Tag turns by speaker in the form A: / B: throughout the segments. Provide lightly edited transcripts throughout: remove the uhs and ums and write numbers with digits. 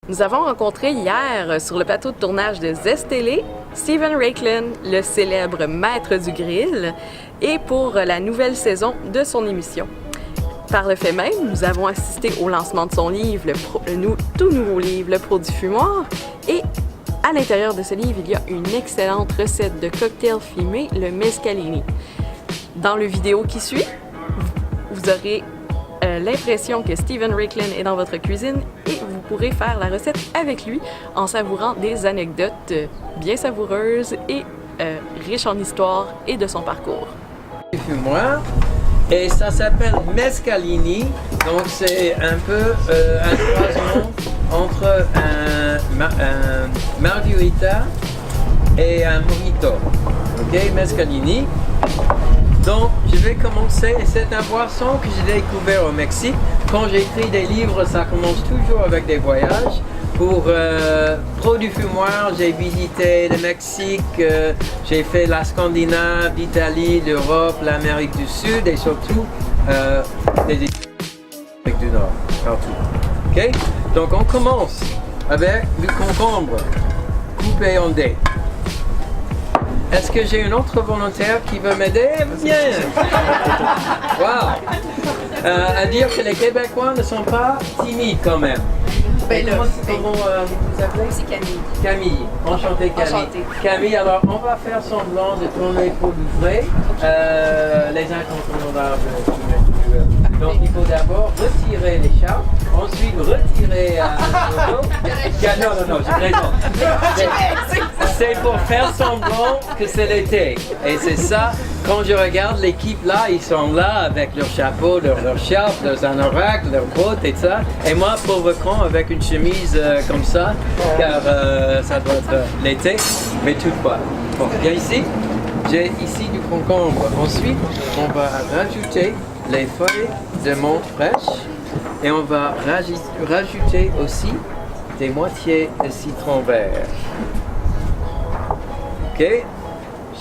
A: Nous avons rencontré hier sur le plateau de tournage de Zest Télé Steven Raichlen, le célèbre maître du grill, et pour la nouvelle saison de son émission. Par le fait même, nous avons assisté au lancement de son livre, tout nouveau livre, Le Pro du fumoir, et à l'intérieur de ce livre, il y a une excellente recette de cocktail fumé, le mescalini. Dans le vidéo qui suit, vous aurez l'impression que Steven Raichlen est dans votre cuisine et vous pourrez faire la recette avec lui en savourant des anecdotes bien savoureuses et riches en histoire et de son parcours.
B: Fumoir, et ça s'appelle mescalini, donc c'est un peu un croisement entre un margarita et un mojito. Ok, mescalini. Donc, je vais commencer. C'est une boisson que j'ai découvert au Mexique. Quand j'écris des livres, ça commence toujours avec des voyages. Pour Pro du fumoir, j'ai visité le Mexique, j'ai fait la Scandinave, l'Italie, l'Europe, l'Amérique du Sud et surtout les Amériques du Nord, partout. Ok? Donc, on commence avec du concombre coupé en dés. Est-ce que j'ai une autre volontaire qui veut m'aider? Bien! Wow! À dire que les Québécois ne sont pas timides quand même. Comment vous appelez?
C: C'est Camille.
B: Camille. Enchantée Camille.
C: Enchantée.
B: Camille, alors on va faire semblant de tourner pour du vrai. Les incontournables. Donc il faut d'abord retirer l'écharpe, ensuite retirer non, je plaisante. C'est pour faire semblant que c'est l'été. Et c'est ça, quand je regarde l'équipe là, ils sont là avec leur chapeau, leur charpe, leurs anoraks, leurs bottes et ça. Et moi, pauvre con, avec une chemise comme ça, car ça doit être l'été, mais toutefois. Bon, bien ici, j'ai ici du concombre. Ensuite, on va rajouter les feuilles de menthe fraîche et on va rajouter aussi des moitiés de citron vert. Ok,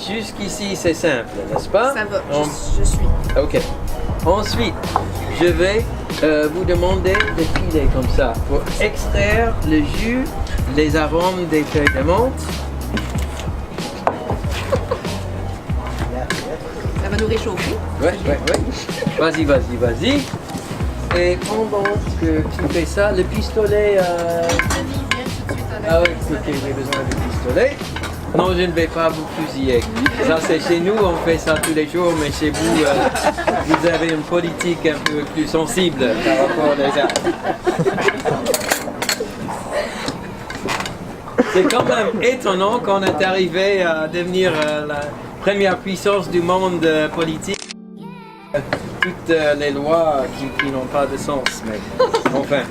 B: jusqu'ici c'est simple, n'est-ce pas?
C: Ça va, je suis.
B: Ok. Ensuite, je vais vous demander de filer comme ça pour extraire le jus, les arômes des feuilles de menthe.
C: Ça va nous réchauffer.
B: Ouais. Vas-y. Et pendant que tu fais ça, le pistolet... Ah oui, ok, j'ai besoin du pistolet. Non, je ne vais pas vous fusiller. Ça, c'est chez nous, on fait ça tous les jours, mais chez vous, vous avez une politique un peu plus sensible par rapport aux armes. C'est quand même étonnant qu'on est arrivé à devenir la première puissance du monde politique. Toutes les lois qui n'ont pas de sens, mais enfin.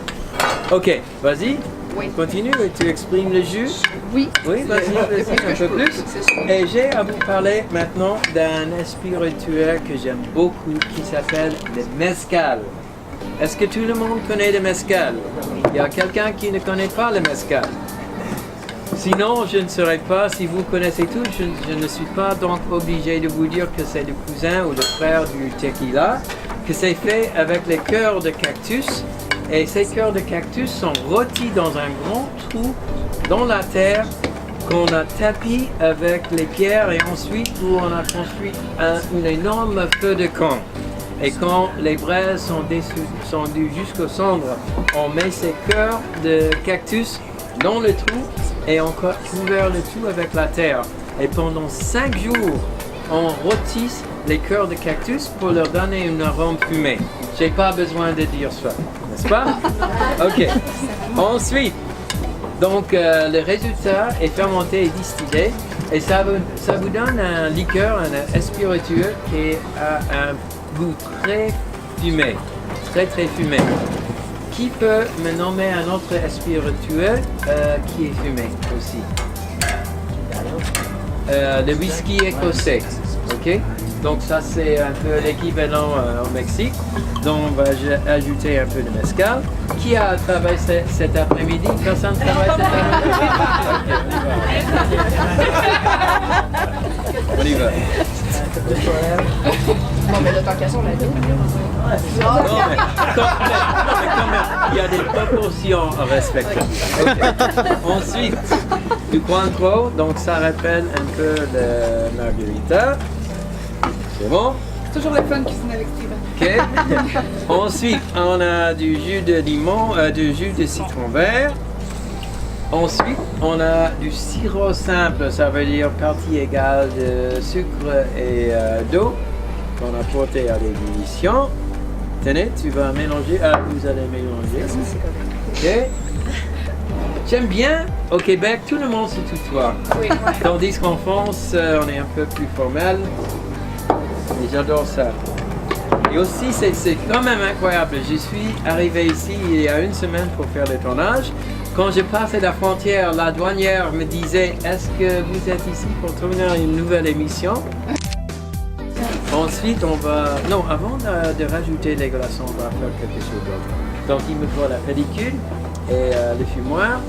B: Ok, vas-y.
C: Oui.
B: Continue et tu exprimes le jus.
C: Oui.
B: Oui, vas-y, un peu plus. Et j'ai à vous parler maintenant d'un spirituel que j'aime beaucoup qui s'appelle le mezcal. Est-ce que tout le monde connaît le mezcal? Il y a quelqu'un qui ne connaît pas le mezcal? Sinon, je ne saurais pas, si vous connaissez tout, je ne suis pas donc obligé de vous dire que c'est le cousin ou le frère du tequila, que c'est fait avec les cœurs de cactus. Et ces cœurs de cactus sont rôtis dans un grand trou dans la terre qu'on a tapi avec les pierres et ensuite où on a construit un énorme feu de camp. Et quand les braises sont descendues jusqu'aux cendres, on met ces cœurs de cactus dans le trou et on couvert le tout avec la terre. Et pendant 5 jours, on rôtisse les cœurs de cactus pour leur donner une arôme fumée. J'ai pas besoin de dire ça, n'est-ce pas? Ok. Ensuite, donc le résultat est fermenté et distillé et ça vous donne un liqueur, un spiritueux qui a un goût très fumé, très fumé. Qui peut me nommer un autre spiritueux qui est fumé aussi? Le whisky écossais, ok? Donc ça c'est un peu l'équivalent au Mexique. Donc on va ajouter un peu de mezcal. Qui a travaillé cet après-midi? Personne travaille cet après-midi? Okay, on y va.
C: Bon, mais là, tant qu'à ça, on l'a dit.
B: Non, mais quand même, il y a des proportions à respecter. Ok. Ensuite, du Cointreau, donc ça rappelle un peu le margarita. C'est bon?
C: C'est toujours le fun cuisiner avec Steven.
B: Ok. Ensuite, on a du jus de limon, du jus de citron vert. Ensuite, on a du sirop simple, ça veut dire partie égale de sucre et d'eau qu'on a porté à l'ébullition. Tenez, tu vas mélanger. Ah, vous allez mélanger. Ok. J'aime bien, au Québec, tout le monde se tutoie.
C: Oui,
B: Tandis qu'en France, on est un peu plus formel. Et j'adore ça. Et aussi, c'est quand même incroyable. Je suis arrivé ici il y a une semaine pour faire le tournage. Quand je passais la frontière, la douanière me disait « Est-ce que vous êtes ici pour tourner une nouvelle émission ?» Ensuite, on va... Non, avant de rajouter les glaçons, on va faire quelque chose d'autre. Donc, il me faut la pellicule et le fumoir.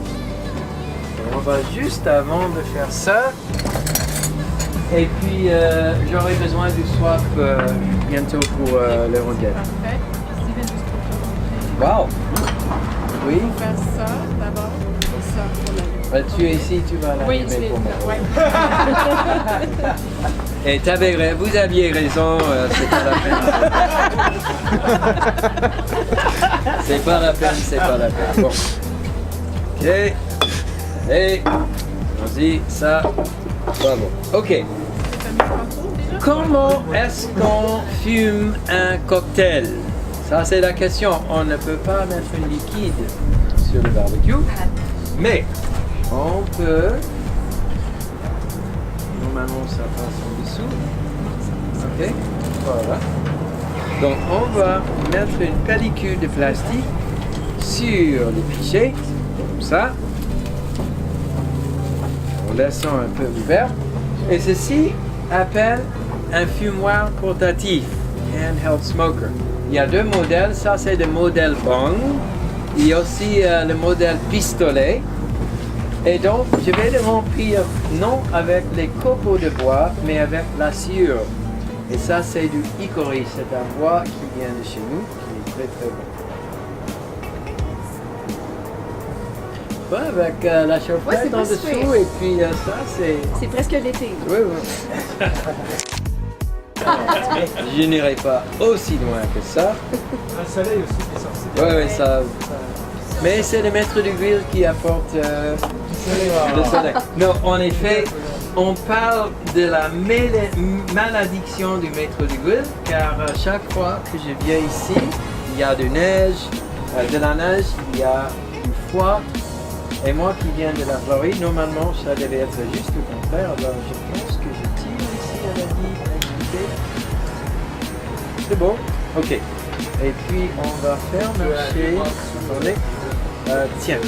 B: Et on va juste avant de faire ça. Et puis, j'aurai besoin du swap bientôt pour le rondelle.
C: Parfait. Steven, juste pour te
B: Wow! Oui?
C: On va faire ça d'abord. Et ça pour la
B: Tu es ici, tu vas
C: Oui,
B: l'animer
C: tu es
B: pour moi.
C: ouais.
B: Et vous aviez raison, c'est pas la peine. C'est pas la peine, c'est pas la peine. Bon. Ok. Allez, vas-y, ça. Bravo. Ok. Comment est-ce qu'on fume un cocktail? Ça, c'est la question. On ne peut pas mettre un liquide sur le barbecue, mais on peut. Normalement, ça passe en dessous. Ok, voilà. Donc, on va mettre une pellicule de plastique sur le pichet, comme ça, en laissant un peu ouvert. Et ceci appelle un fumoir portatif, handheld smoker. Il y a deux modèles, ça c'est le modèle bong. Il y a aussi le modèle pistolet. Et donc, je vais le remplir non avec les copeaux de bois, mais avec la sciure. Et ça, c'est du hickory, c'est un bois qui vient de chez nous, qui est très très bon. Ouais, avec la chauffette en dessous, et puis ça, c'est...
C: C'est presque l'été.
B: Oui, oui. Je n'irai pas aussi loin que ça.
D: Un soleil aussi qui est sorti.
B: Oui, oui, ça... Mais c'est le maître du grill qui apporte le soleil. Non, en effet, on parle de la malédiction du maître du grill, car chaque fois que je viens ici, il y a de la neige, il y a du froid. Et moi qui viens de la Floride, normalement, ça devait être juste le contraire. Alors, je pense que je tire ici à la ligne. C'est bon? Ok. Et puis, on va faire marcher. Attendez. Tiens.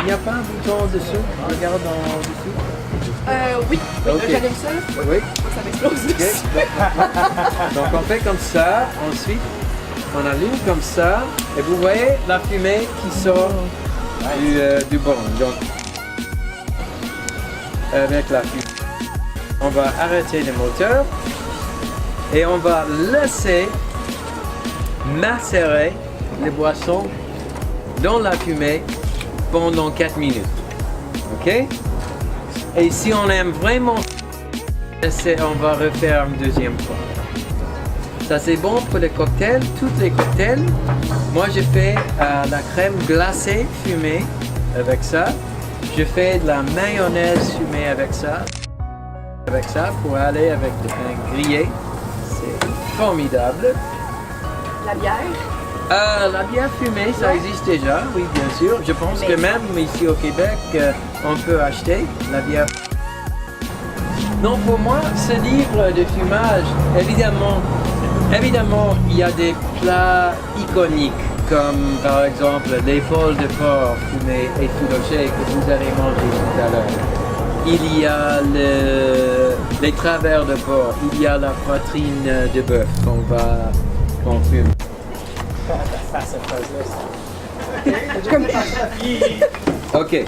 B: Il n'y a pas un bouton en dessous? Regarde en dessous.
C: Oui.
B: Ok.
C: J'allume ça.
B: Oui.
C: Ça m'explose
B: Ok.
C: dessus.
B: Donc, on fait comme ça. Ensuite, on allume comme ça. Et vous voyez la fumée qui sort du bong. Donc, avec la fumée, on va arrêter le moteur et on va laisser macérer les boissons dans la fumée pendant 4 minutes. Ok? Et si on aime vraiment, on va refaire une deuxième fois. Ça c'est bon pour les cocktails, tous les cocktails. Moi je fais la crème glacée fumée avec ça. Je fais de la mayonnaise fumée avec ça. Pour aller avec le pain grillé. C'est formidable.
C: La bière.
B: La bière fumée, ça existe déjà, oui bien sûr. Je pense que même ici au Québec, on peut acheter la bière. Non, pour moi, ce livre de fumage, évidemment, il y a des plats iconiques, comme par exemple les vols de porc fumés et effilochés que vous avez mangé tout à l'heure. Il y a les travers de porc, il y a la poitrine de bœuf qu'on fume. Ok.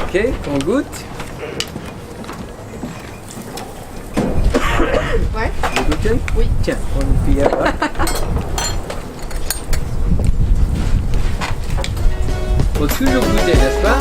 B: Ok, on goûte.
C: Ouais.
B: Vous goûtez?
C: Oui.
B: Tiens, on une cuillère là. Faut toujours goûter, n'est-ce pas?